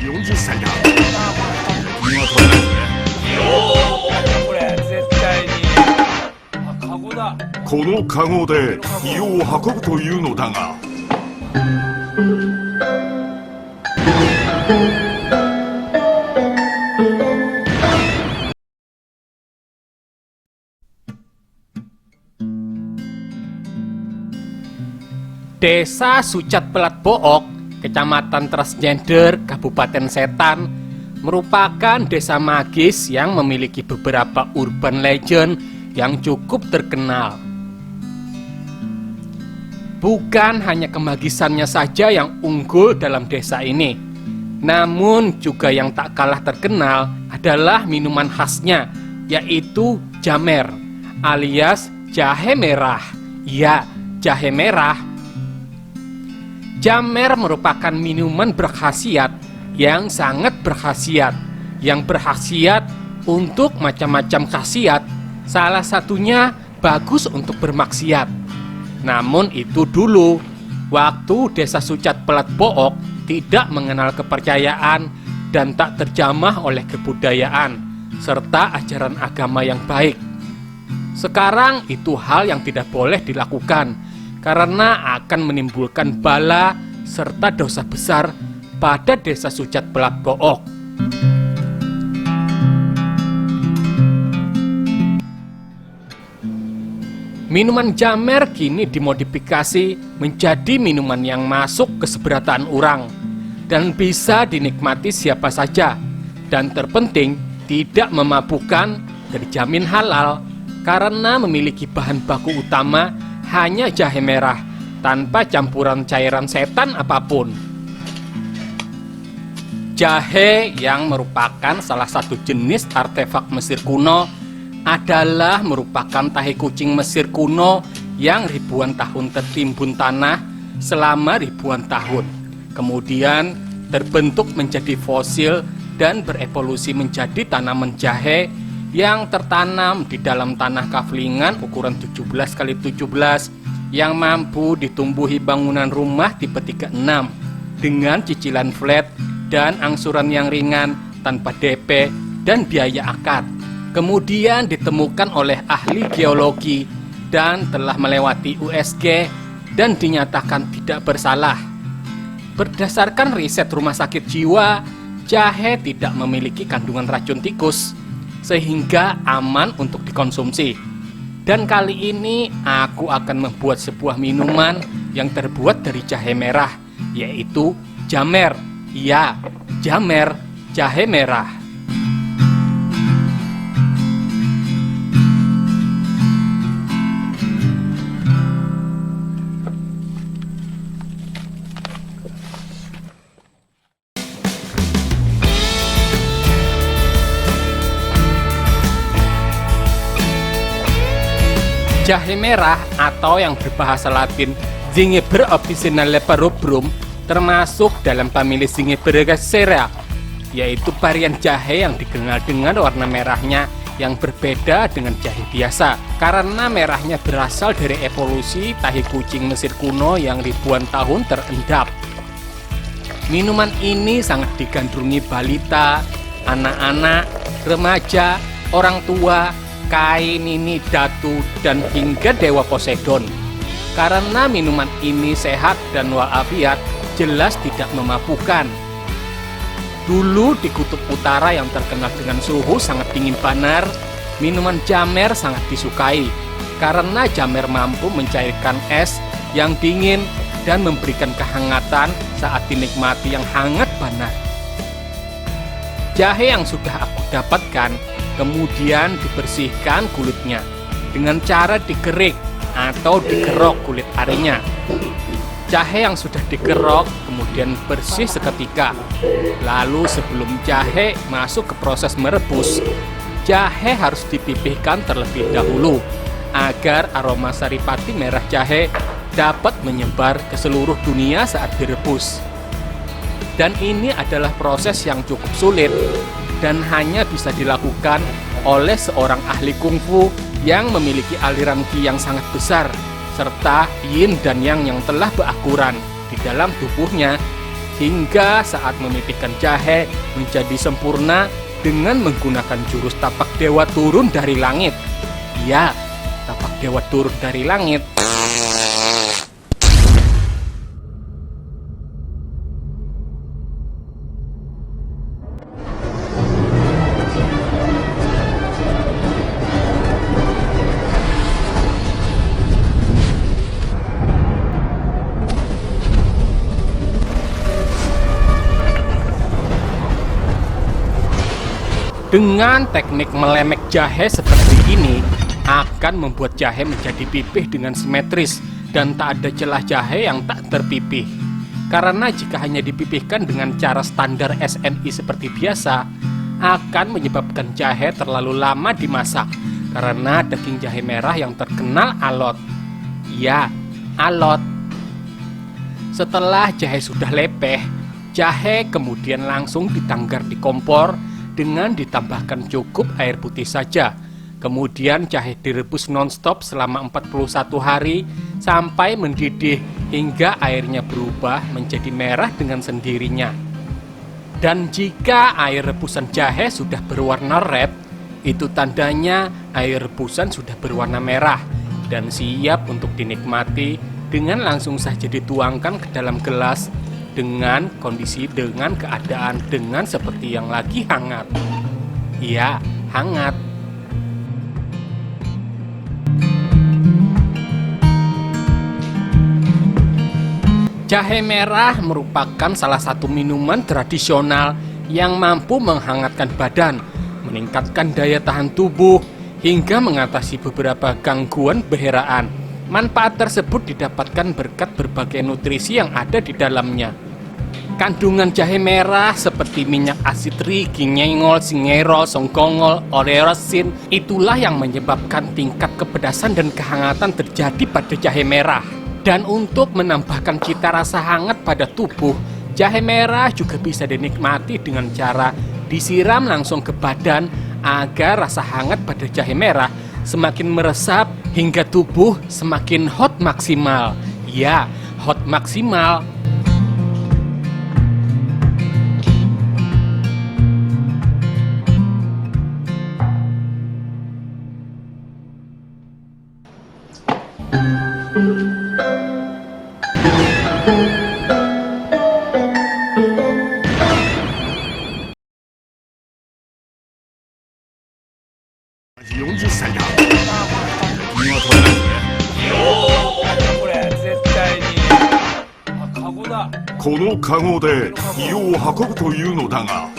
40歳だ。敵は取れないぜ。これ絶対にカゴだ。このカゴで硫黄を運ぶというのだが、Desa Sucat Pelat Book, Kecamatan Transgender, Kabupaten Setan, merupakan desa magis yang memiliki beberapa urban legend yang cukup terkenal. Bukan hanya kemagisannya saja yang unggul dalam desa ini, namun juga yang tak kalah terkenal adalah minuman khasnya, yaitu jamer alias jahe merah. Ya, jahe merah. Jamer merupakan minuman berkhasiat yang sangat berkhasiat, yang berkhasiat untuk macam-macam khasiat. Salah satunya bagus untuk bermaksiat. Namun itu dulu, waktu desa Sucat Pelat Book tidak mengenal kepercayaan dan tak terjamah oleh kebudayaan serta ajaran agama yang baik. Sekarang itu hal yang tidak boleh dilakukan karena akan menimbulkan bala serta dosa besar pada desa Sucat Pelat Book. Minuman jamer kini dimodifikasi menjadi minuman yang masuk ke keseberatan orang dan bisa dinikmati siapa saja, dan terpenting tidak memabukkan dan dijamin halal karena memiliki bahan baku utama hanya jahe merah tanpa campuran cairan setan apapun. Jahe yang merupakan salah satu jenis artefak Mesir kuno adalah merupakan tahi kucing Mesir kuno yang ribuan tahun tertimbun tanah selama ribuan tahun. Kemudian terbentuk menjadi fosil dan berevolusi menjadi tanaman jahe yang tertanam di dalam tanah kaflingan ukuran 17x17 yang mampu ditumbuhi bangunan rumah tipe 36 dengan cicilan flat dan angsuran yang ringan tanpa DP dan biaya akad. Kemudian ditemukan oleh ahli geologi dan telah melewati USG dan dinyatakan tidak bersalah. Berdasarkan riset rumah sakit jiwa, jahe tidak memiliki kandungan racun tikus sehingga aman untuk dikonsumsi. Dan kali ini aku akan membuat sebuah minuman yang terbuat dari jahe merah, yaitu jamer. Ya, jamer, jahe merah. Jahe merah atau yang berbahasa Latin Zingiber officinale parubrum termasuk dalam famili Zingiberaceae, yaitu varian jahe yang dikenal dengan warna merahnya yang berbeda dengan jahe biasa karena merahnya berasal dari evolusi tahi kucing Mesir kuno yang ribuan tahun terendap. Minuman ini sangat digandrungi balita, anak-anak, remaja, orang tua, kainini, datu, dan hingga dewa Poseidon. Karena minuman ini sehat dan walafiat, jelas tidak memabukkan. Dulu di kutub utara yang terkenal dengan suhu sangat dingin banar, minuman jamer sangat disukai karena jamer mampu mencairkan es yang dingin dan memberikan kehangatan saat dinikmati yang hangat banar. Jahe yang sudah aku dapatkan kemudian dibersihkan kulitnya dengan cara digerik atau digerok kulit arinya. Jahe yang sudah digerok kemudian bersih seketika. Lalu sebelum jahe masuk ke proses merebus, jahe harus dipipihkan terlebih dahulu agar aroma saripati merah jahe dapat menyebar ke seluruh dunia saat direbus. Dan ini adalah proses yang cukup sulit dan hanya bisa dilakukan oleh seorang ahli kungfu yang memiliki aliran qi yang sangat besar serta yin dan yang telah beakuran di dalam tubuhnya hingga saat memipihkan jahe menjadi sempurna dengan menggunakan jurus tapak dewa turun dari langit. Ya, tapak dewa turun dari langit. Dengan teknik melemek jahe seperti ini akan membuat jahe menjadi pipih dengan simetris dan tak ada celah jahe yang tak terpipih. Karena jika hanya dipipihkan dengan cara standar SNI seperti biasa, akan menyebabkan jahe terlalu lama dimasak karena daging jahe merah yang terkenal alot. Ya, alot. Setelah jahe sudah lepeh, jahe kemudian langsung ditanggar di kompor dengan ditambahkan cukup air putih saja. Kemudian jahe direbus non-stop selama 41 hari sampai mendidih hingga airnya berubah menjadi merah dengan sendirinya. Dan jika air rebusan jahe sudah berwarna red, itu tandanya air rebusan sudah berwarna merah dan siap untuk dinikmati dengan langsung saja dituangkan ke dalam gelas dengan keadaan dengan seperti yang lagi hangat. Ya, hangat. Jahe merah merupakan salah satu minuman tradisional yang mampu menghangatkan badan, meningkatkan daya tahan tubuh, hingga mengatasi beberapa gangguan beheraan. Manfaat tersebut didapatkan berkat berbagai nutrisi yang ada di dalamnya. Kandungan jahe merah seperti minyak asitri, ginengol, singerol, songkongol, oreosin itulah yang menyebabkan tingkat kepedasan dan kehangatan terjadi pada jahe merah. Dan untuk menambahkan cita rasa hangat pada tubuh, jahe merah juga bisa dinikmati dengan cara disiram langsung ke badan agar rasa hangat pada jahe merah semakin meresap hingga tubuh semakin hot maksimal. Ya, hot maksimal.40歳だ。君は取れないぜ。これ絶対に。あ、カゴだ。このカゴで胃を運ぶというのだが、